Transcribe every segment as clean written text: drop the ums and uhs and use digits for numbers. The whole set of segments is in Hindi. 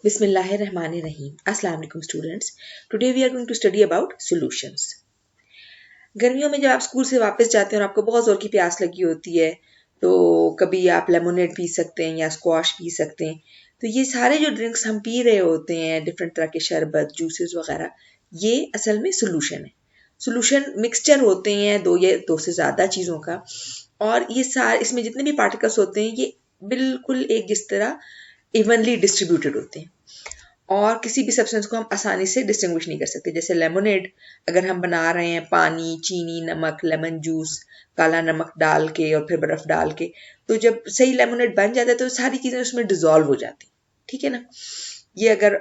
Bismillahirrahmanirrahim. Assalamu alaikum students. Today we are going to study about solutions. गर्मियों में जब आप स्कूल से वापस जाते हैं और आपको बहुत जोर की प्यास लगी होती है तो कभी आप लेमोनेड पी सकते हैं या स्क्वाश पी सकते हैं। तो ये सारे जो ड्रिंक्स हम पी रहे होते हैं, डिफरेंट तरह के शरबत, जूसेस वगैरह, ये असल में सोल्यूशन है। सोल्यूशन मिक्सचर होते हैं दो या दो से ज़्यादा चीज़ों का, और ये सारे इसमें जितने भी पार्टिकल्स होते हैं ये बिल्कुल एक जिस तरह इवनली डिस्ट्रीब्यूटेड होते हैं और किसी भी सब्सटेंस को हम आसानी से डिस्टिंग्विश नहीं कर सकते। जैसे लेमोनेड अगर हम बना रहे हैं पानी, चीनी, नमक, लेमन जूस, काला नमक डाल के और फिर बर्फ डाल के, तो जब सही लेमोनेड बन जाता है तो सारी चीज़ें उसमें डिजॉल्व हो जाती, ठीक है ना। ये अगर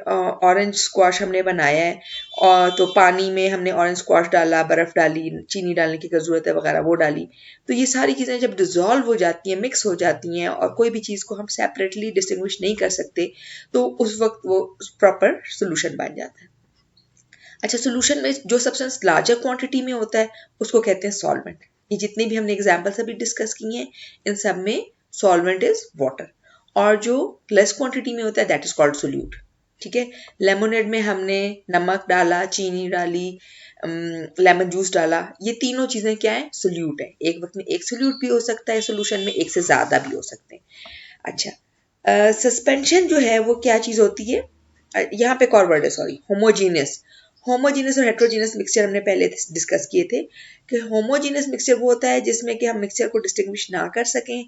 ऑरेंज स्क्वाश हमने बनाया है और तो पानी में हमने ऑरेंज स्क्वाश डाला, बर्फ़ डाली, चीनी डालने की ज़रूरत है वगैरह वो डाली, तो ये सारी चीज़ें जब डिज़ोल्व हो जाती हैं, मिक्स हो जाती हैं और कोई भी चीज़ को हम सेपरेटली डिस्टिंग्विश नहीं कर सकते, तो उस वक्त वो प्रॉपर सोल्यूशन बन जाता है। अच्छा, सोल्यूशन में जो सब्सटेंस लार्जर क्वांटिटी में होता है उसको कहते हैं सॉल्वेंट। ये जितने भी हमने एग्जाम्पल्स अभी डिस्कस किए हैं इन सब में सॉल्वेंट इज वाटर, और जो लेस क्वांटिटी में होता है दैट इज कॉल्ड सोल्यूट, ठीक है। लेमोनेड में हमने नमक डाला, चीनी डाली, लेमन जूस डाला, ये तीनों चीजें क्या है, सोल्यूट है। एक वक्त में एक सोल्यूट भी हो सकता है सोल्यूशन में, एक से ज्यादा भी हो सकते हैं। अच्छा, सस्पेंशन जो है वो क्या चीज होती है, यहाँ पे एक और वर्ड है, सॉरी, होमोजीनियस। होमोजीनियस और हेट्रोजीनियस मिक्सचर हमने पहले डिस्कस किए थे कि होमोजीनियस मिक्सचर वो होता है जिसमें कि हम मिक्सचर को डिस्टिंग्विश ना कर सकें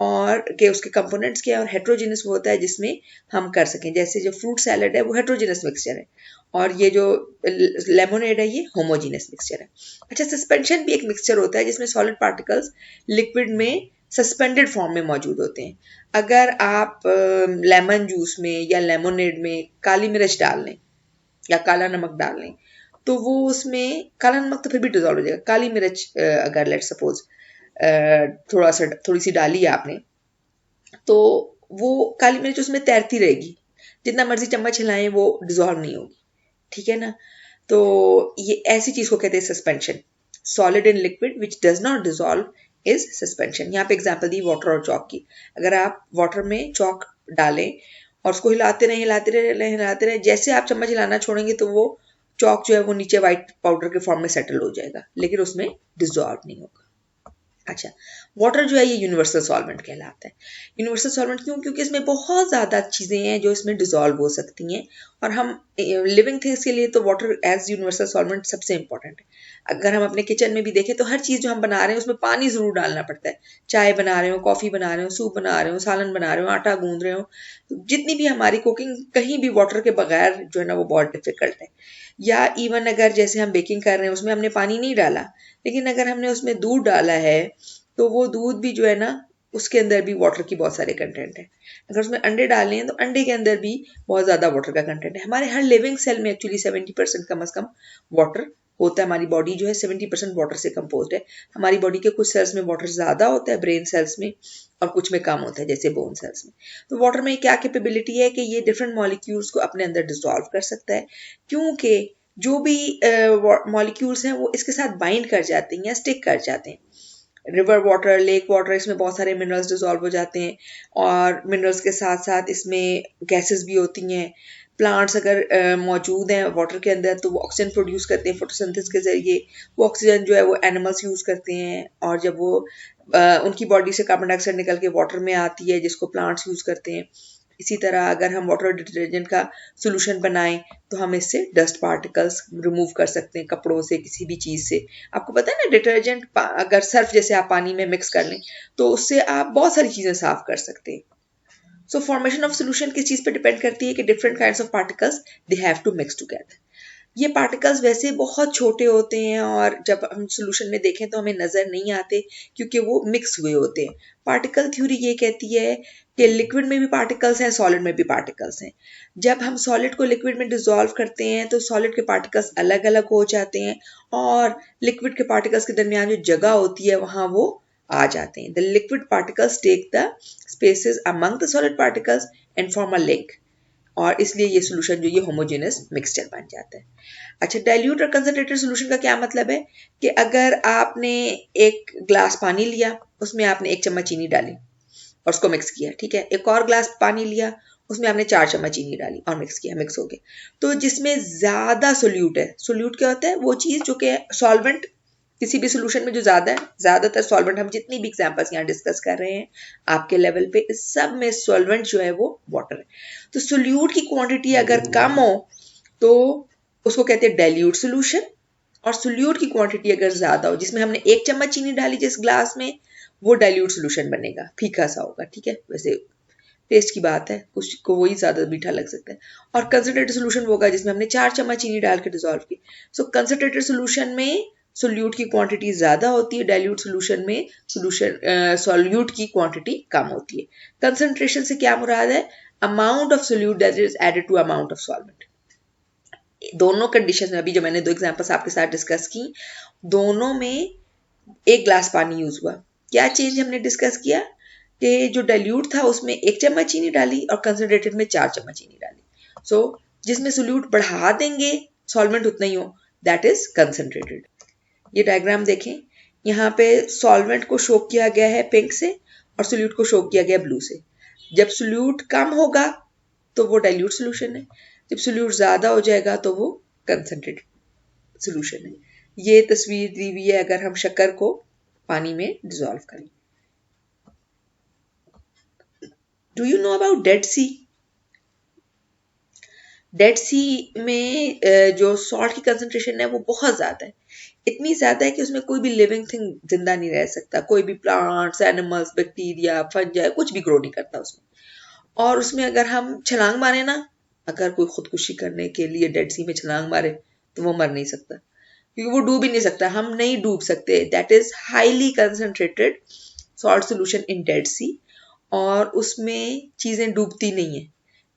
और कि उसके कंपोनेंट्स क्या है, और हेट्रोजीनियस वो होता है जिसमें हम कर सकें। जैसे जो फ्रूट सैलड है वो हेट्रोजीनियस मिक्सचर है और ये जो लेमोनेड है ये होमोजीनियस मिक्सचर है। अच्छा, सस्पेंशन भी एक मिक्सचर होता है जिसमें सॉलिड पार्टिकल्स लिक्विड में सस्पेंडेड फॉर्म में मौजूद होते हैं। अगर आप लेमन जूस में या लेमोनेड में काली मिर्च डाल लें या काला नमक डाल लें तो वो उसमें काला नमक तो फिर भी डिजॉल्व हो जाएगा। काली मिर्च अगर लेट सपोज थोड़ी सी डाली है आपने, तो वो काली मिर्च उसमें तैरती रहेगी, जितना मर्जी चम्मच हिलाएं वो डिजॉल्व नहीं होगी, ठीक है ना। तो ये ऐसी चीज को कहते हैं suspension. Solid in liquid which does not dissolve is suspension. यहाँ पे एग्जांपल दी वाटर और चॉक की। अगर आप वाटर में चॉक डालें और उसको हिलाते रहे, जैसे आप चम्मच हिलाना छोड़ेंगे तो वो चॉक जो है वो नीचे व्हाइट पाउडर के फॉर्म में सेटल हो जाएगा, लेकिन उसमें डिजॉल्व नहीं होगा। अच्छा, वाटर जो है ये यूनिवर्सल सॉल्वेंट कहलाता है। यूनिवर्सल सॉल्वेंट क्यों? क्योंकि इसमें बहुत ज़्यादा चीज़ें हैं जो इसमें डिजॉल्व हो सकती हैं, और हम लिविंग थिंग्स के लिए तो वाटर एज यूनिवर्सल सॉल्वेंट सबसे इंपॉर्टेंट है। अगर हम अपने किचन में भी देखें तो हर चीज़ जो हम बना रहे हैं उसमें पानी ज़रूर डालना पड़ता है। चाय बना रहे हो, कॉफ़ी बना रहे हो, सूप बना रहे हो, सालन बना रहे हो, आटा गूंद रहे हो, तो जितनी भी हमारी कुकिंग कहीं भी वाटर के बगैर जो है ना वो बहुत डिफिकल्ट है। या इवन अगर जैसे हम बेकिंग कर रहे हैं उसमें हमने पानी नहीं डाला, लेकिन अगर हमने उसमें दूध डाला है तो वो दूध भी जो है ना उसके अंदर भी वाटर की बहुत सारे कंटेंट है। अगर उसमें अंडे डालने हैं तो अंडे के अंदर भी बहुत ज़्यादा वाटर का कंटेंट है। हमारे हर लिविंग सेल में एक्चुअली 70% कम से कम वाटर होता है। हमारी बॉडी जो है 70% वाटर से कंपोज्ड है। हमारी बॉडी के कुछ सेल्स में वाटर ज़्यादा होता है, ब्रेन सेल्स में, और कुछ में कम होता है जैसे बोन सेल्स में। तो वाटर में क्या कैपेबिलिटी है कि ये डिफरेंट मॉलिक्यूल्स को अपने अंदर डिसॉल्व कर सकता है, क्योंकि जो भी मॉलिक्यूल्स हैं वो इसके साथ बाइंड कर जाते हैं या स्टिक कर जाते हैं। रिवर वाटर, लेक वाटर, इसमें बहुत सारे मिनरल्स डिसॉल्व हो जाते हैं, और मिनरल्स के साथ साथ इसमें गैसेस भी होती हैं। प्लांट्स अगर मौजूद हैं वाटर के अंदर तो वो ऑक्सीजन प्रोड्यूस करते हैं फोटोसिंथेसिस के जरिए। वो ऑक्सीजन जो है वो एनिमल्स यूज़ करते हैं, और जब वो उनकी बॉडी से कार्बन डाइऑक्साइड निकल के वाटर में आती है जिसको प्लांट्स यूज़ करते हैं। इसी तरह अगर हम वाटर डिटर्जेंट का सोल्यूशन बनाएं तो हम इससे डस्ट पार्टिकल्स रिमूव कर सकते हैं, कपड़ों से, किसी भी चीज़ से। आपको पता है ना, डिटर्जेंट अगर सर्फ जैसे आप पानी में मिक्स कर लें तो उससे आप बहुत सारी चीज़ें साफ कर सकते हैं। सो फॉर्मेशन ऑफ सोल्यूशन किस चीज़ पे डिपेंड करती है कि different kinds of particles they have to mix together. ये पार्टिकल्स वैसे बहुत छोटे होते हैं और जब हम सोल्यूशन में देखें तो हमें नज़र नहीं आते क्योंकि वो मिक्स हुए होते हैं। पार्टिकल थ्योरी ये कहती है कि लिक्विड में भी पार्टिकल्स हैं, सॉलिड में भी पार्टिकल्स हैं। जब हम सॉलिड को लिक्विड में डिसॉल्व करते हैं तो सॉलिड के पार्टिकल्स अलग अलग हो जाते हैं, और लिक्विड के पार्टिकल्स के दरमियान जो जगह होती है वहाँ वो आ जाते हैं। The liquid particles take the spaces among the solid particles and form a link, और इसलिए ये सोल्यूशन जो ये होमोजेनस मिक्सचर बन जाता है। अच्छा, डाइल्यूट और कंसंट्रेटेड सोल्यूशन का क्या मतलब है कि अगर आपने एक ग्लास पानी लिया, उसमें आपने 1 चम्मच चीनी डाली और उसको मिक्स किया, ठीक है। एक और ग्लास पानी लिया, उसमें आपने 4 चम्मच चीनी डाली और मिक्स किया, मिक्स हो गया। तो जिसमें ज्यादा सोल्यूट है, सोल्यूट क्या होता है, वो चीज जो कि सॉल्वेंट किसी भी सोल्यूशन में जो ज्यादा है, ज्यादातर सॉल्वेंट, हम जितनी भी एग्जांपल्स यहाँ डिस्कस कर रहे हैं आपके लेवल पे, इस सब में सॉल्वेंट जो है वो वाटर है। तो सोल्यूट की क्वांटिटी अगर कम हो तो उसको कहते हैं डाइल्यूट सोल्यूशन, और सोल्यूट की क्वांटिटी अगर ज्यादा हो, जिसमें हमने 1 चम्मच चीनी डाली जिस ग्लास में, वो डाइल्यूट सोल्यूशन बनेगा, फीका सा होगा। ठीक है, वैसे टेस्ट की बात है, कुछ को वही ज्यादा मीठा लग सकता है। और कंसंट्रेटेड सोल्यूशन होगा जिसमें हमने 4 चम्मच चीनी डाल के डिसॉल्व की। सो कंसंट्रेटेड सोल्यूशन में सोल्यूट की क्वांटिटी ज्यादा होती है, डाइल्यूट सोल्यूशन में सोल्यूट की क्वांटिटी कम होती है। कंसंट्रेशन से क्या मुराद है, amount of solute that is added to amount of solvent. दोनों कंडीशन में, अभी जो मैंने 2 एग्जांपल्स आपके साथ डिस्कस की, दोनों में 1 ग्लास पानी यूज हुआ। क्या चेंज हमने डिस्कस किया कि जो डाइल्यूट था उसमें 1 चम्मच चीनी डाली और कंसंट्रेटेड में 4 चम्मच चीनी डाली। सो जिसमें सोल्यूट बढ़ा देंगे सॉल्वेंट उतना ही हो, दैट इज कंसंट्रेटेड। ये डायग्राम देखें, यहाँ पे सॉल्वेंट को शो किया गया है पिंक से और सोल्यूट को शो किया गया ब्लू से। जब सोल्यूट कम होगा तो वो डाइल्यूट सोल्यूशन है, जब सोल्यूट ज्यादा हो जाएगा तो वो कंसंट्रेटेड सोल्यूशन है। ये तस्वीर दी हुई है अगर हम शक्कर को पानी में डिसॉल्व करें। Do you know about Dead Sea? Dead Sea में जो सॉल्ट की कंसंट्रेशन है वो बहुत ज्यादा है, इतनी ज्यादा है कि उसमें कोई भी लिविंग थिंग जिंदा नहीं रह सकता, कोई भी प्लांट्स, एनिमल्स, बैक्टीरिया, फंजाई कुछ भी ग्रो नहीं करता उसमें। और उसमें अगर हम छलांग मारे ना, अगर कोई खुदकुशी करने के लिए डेड सी में छलांग मारे तो वो मर नहीं सकता, क्योंकि वो डूब ही नहीं सकता, हम नहीं डूब सकते। That is highly concentrated salt solution in Dead Sea, और उसमें चीजें डूबती नहीं है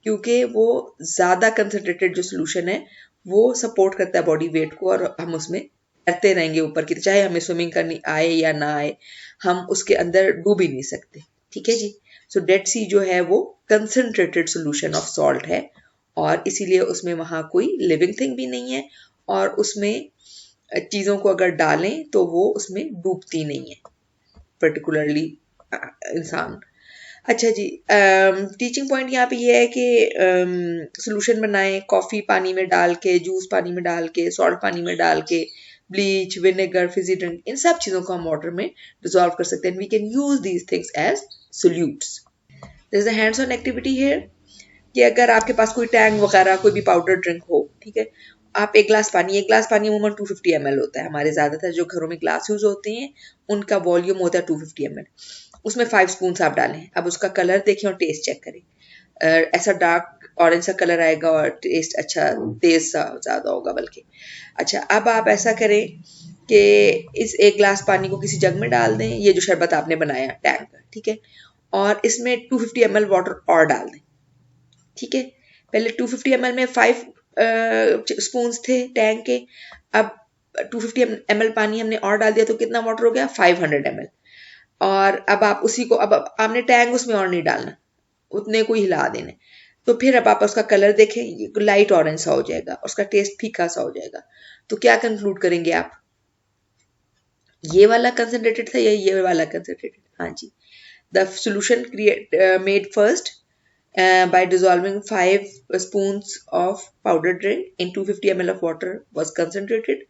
क्योंकि वो ज्यादा कंसंट्रेटेड जो सोल्यूशन है वो सपोर्ट करता है बॉडी वेट को, और हम उसमें तैरते रहेंगे ऊपर की, चाहे हमें स्विमिंग करनी आए या ना आए, हम उसके अंदर डूब ही नहीं सकते। ठीक है जी। सो डेड सी जो है वो कंसंट्रेटेड सोल्यूशन ऑफ सॉल्ट है, और इसीलिए उसमें वहां कोई लिविंग थिंग भी नहीं है, और उसमें चीजों को अगर डालें तो वो उसमें डूबती नहीं है, पर्टिकुलरली इंसान। अच्छा जी, टीचिंग पॉइंट यहाँ पे ये है कि सोल्यूशन बनाएं, कॉफी पानी में डाल के, जूस पानी में डाल के, सॉल्ट पानी में डाल के, ब्लीच, विनेगर, फिजी ड्रिंक, इन सब चीजों को हम वाटर में डिसॉल्व कर सकते हैं। We can use these things as solutes. There is a hands on activity here कि अगर आपके पास कोई टैंक वगैरह कोई भी पाउडर ड्रिंक हो, ठीक है, आप एक ग्लास पानी अमूमन 250 ml होता है, हमारे ज्यादातर जो घरों में ग्लास यूज होते हैं उनका वॉल्यूम होता है 250 ml, उसमें 5 स्पून आप डालें। अब उसका कलर देखें और टेस्ट चेक करें, ऐसा डार्क ऑरेंज सा कलर आएगा और टेस्ट अच्छा तेज सा ज्यादा होगा बल्कि। अच्छा, अब आप ऐसा करें कि इस 1 ग्लास पानी को किसी जग में डाल दें, ये जो शरबत आपने बनाया टैंक का, ठीक है, और इसमें 250 ml वाटर और डाल दें। ठीक है, पहले 250 ml में 5 स्पून थे टैंक के, अब 250 ml पानी हमने और डाल दिया तो कितना वाटर हो गया, 500 ml। और अब आप उसी को, अब आपने टैंक उसमें और नहीं डालना, उतने को हिला देना। तो फिर अब आप उसका कलर देखें, लाइट ऑरेंज सा हो जाएगा, उसका टेस्ट फीका सा हो जाएगा। तो क्या कंक्लूड करेंगे आप, ये वाला कंसंट्रेटेड था या ये वाला कंसंट्रेटेड? हाँ जी, the solution made first by dissolving 5 spoons of powdered drink in 250 ml of water was concentrated,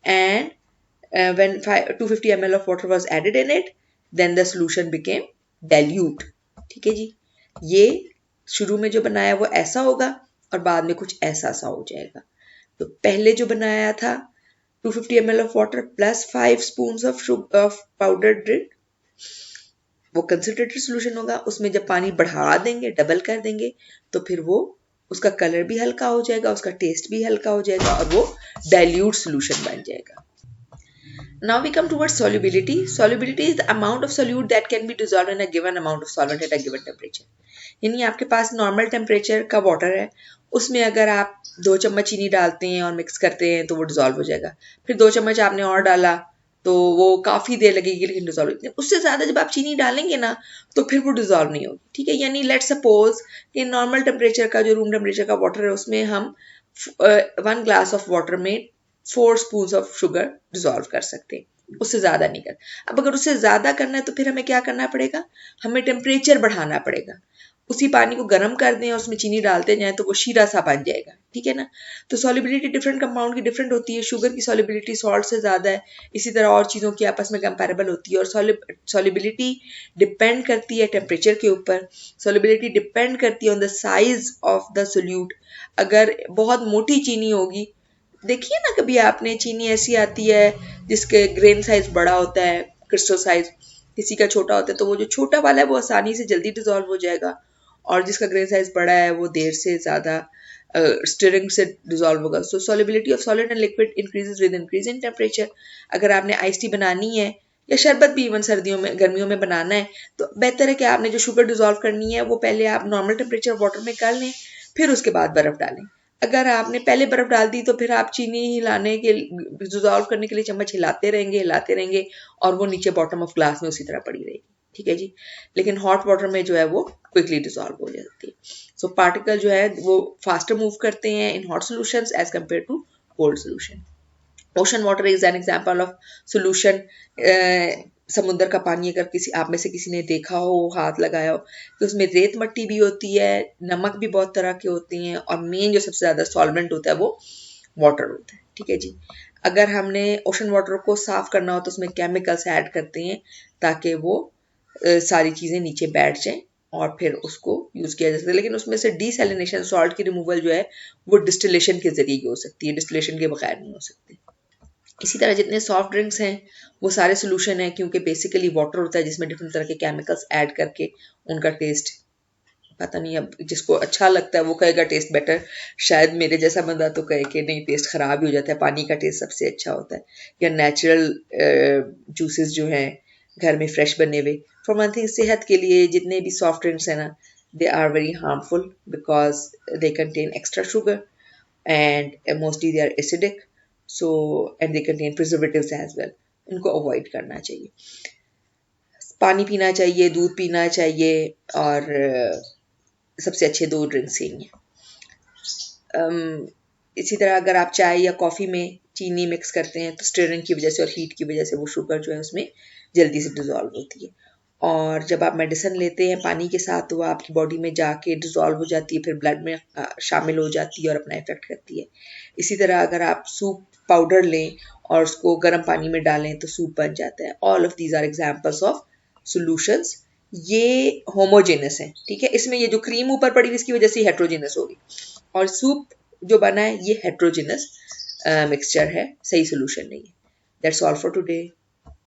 and when 250 ml of water was added in it, then the solution became dilute। ठीक है जी, ये शुरू में जो बनाया वो ऐसा होगा और बाद में कुछ ऐसा सा हो जाएगा। तो पहले जो बनाया था 250 ml of water plus 5 spoons of powdered drink, वो कंसंट्रेटेड सोल्यूशन होगा। उसमें जब पानी बढ़ा देंगे, डबल कर देंगे, तो फिर वो उसका कलर भी हल्का हो जाएगा, उसका टेस्ट भी हल्का हो जाएगा और वो डाइल्यूट सोल्यूशन बन जाएगा। Now we come towards solubility. Solubility is the amount of solute that can be dissolved in a given amount of solvent at a given temperature. यानी आपके पास नॉर्मल टेम्परेचर का वाटर है, उसमें अगर आप 2 चम्मच चीनी डालते हैं और मिक्स करते हैं तो वो डिसॉल्व हो जाएगा। फिर 2 चम्मच आपने और डाला तो वो काफी देर लगेगी लेकिन डिसॉल्व होगी। उससे ज्यादा जब आप चीनी डालेंगे ना तो फिर वो डिसॉल्व नहीं होगी। ठीक है, यानी लेट्स सपोज कि नॉर्मल टेम्परेचर का जो रूम टेम्परेचर का वाटर है उसमें हम 1 ग्लास ऑफ वाटर में 4 स्पून ऑफ शुगर डिसॉल्व कर सकते हैं, उससे ज्यादा नहीं कर। अब अगर उससे ज्यादा करना है तो फिर हमें क्या करना पड़ेगा, हमें टेम्परेचर बढ़ाना पड़ेगा। उसी पानी को गर्म कर दें और उसमें चीनी डालते जाएं तो वो शीरा सा बन जाएगा, ठीक है ना। तो सॉलिबिलिटी डिफरेंट कंपाउंड की डिफरेंट होती है। शुगर की सॉलिबिलिटी सॉल्ट से ज़्यादा है, इसी तरह और चीज़ों की आपस में कंपैरेबल होती है। और सॉलिबिलिटी डिपेंड करती है टेम्परेचर के ऊपर, सॉलिबिलिटी डिपेंड करती है on the size of the solute. अगर बहुत मोटी चीनी होगी, देखिए ना कभी आपने, चीनी ऐसी आती है जिसके ग्रेन साइज बड़ा होता है, क्रिस्टल साइज किसी का छोटा होता है, तो वो जो छोटा वाला है वो आसानी से जल्दी डिजोल्व हो जाएगा, और जिसका ग्रेन साइज बड़ा है वो देर से ज़्यादा स्टिरिंग से डिजोल्व होगा। So solubility of solid and liquid increases with increase in temperature. अगर आपने आइस टी बनानी है या शरबत भी इवन सर्दियों में गर्मियों में बनाना है, तो बेहतर है कि आपने जो शुगर डिजोल्व करनी है वो पहले आप नॉर्मल टेम्परेचर वाटर में कर लें, फिर उसके बाद बर्फ़ डालें। अगर आपने पहले बर्फ़ डाल दी तो फिर आप चीनी हिलाने के डिजोल्व करने के लिए चम्मच हिलाते रहेंगे और वो नीचे बॉटम ऑफ ग्लास में उसी तरह पड़ी रहेगी, ठीक है जी। लेकिन हॉट वाटर में जो है वो क्विकली डिजोल्व हो जाती है। सो पार्टिकल जो है वो फास्टर मूव करते हैं in hot solutions as compare to cold solution. Ocean water is an example of solution. समुद्र का पानी अगर किसी आप में से किसी ने देखा हो, हाथ लगाया हो, तो उसमें रेत मट्टी भी होती है, नमक भी बहुत तरह के होते हैं, और मेन जो सबसे ज़्यादा सॉल्वेंट होता है वो वाटर होता है, ठीक है जी। अगर हमने ओशन वाटर को साफ करना हो तो उसमें केमिकल्स ऐड करते हैं ताकि वो सारी चीज़ें नीचे बैठ जाएं और फिर उसको यूज़ किया जा सकता है। लेकिन उसमें से डीसैलिनेशन, सॉल्ट की रिमूवल जो है वो डिस्टिलेशन के जरिए की हो सकती है, डिस्टिलेशन के बगैर नहीं हो सकती। इसी तरह जितने सॉफ्ट ड्रिंक्स हैं वो सारे सोल्यूशन हैं, क्योंकि बेसिकली वाटर होता है जिसमें डिफरेंट तरह के केमिकल्स ऐड करके उनका टेस्ट, पता नहीं, अब जिसको अच्छा लगता है वो कहेगा टेस्ट बेटर, शायद मेरे जैसा बंदा तो कहे कि नहीं टेस्ट ख़राब ही हो जाता है, पानी का टेस्ट सबसे अच्छा होता है, या नेचुरल जूसेस जो हैं घर में फ्रेश बने हुए। फॉर वन थिंग, सेहत के लिए जितने भी सॉफ्ट ड्रिंक्स हैं ना, they are very harmful because they contain extra sugar and mostly they are acidic, so and they contain preservatives as well. इनको अवॉइड करना चाहिए। पानी पीना चाहिए, दूध पीना चाहिए, और सबसे अच्छे दो ड्रिंक्स यही हैं। इसी तरह अगर आप चाय या कॉफ़ी में चीनी मिक्स करते हैं तो स्टिरिंग की वजह से और हीट की वजह से वो शुगर जो है उसमें जल्दी से डिज़ोल्व होती है, और जब आप मेडिसिन लेते हैं पानी के साथ तो वो आपकी बॉडी में जाके डिज़ोल्व हो जाती है, फिर ब्लड में शामिल हो जाती है और अपना इफेक्ट करती है। इसी तरह अगर आप सूप पाउडर लें और उसको गर्म पानी में डालें तो सूप बन जाता है। All of these are examples of solutions. ये होमोजेनस है, ठीक है। इसमें ये जो क्रीम ऊपर पड़ी इसकी वजह से हेट्रोजेनस होगी, और सूप जो बना है ये हेट्रोजेनस मिक्सचर है, सही सोल्यूशन नहीं है। That's all for today.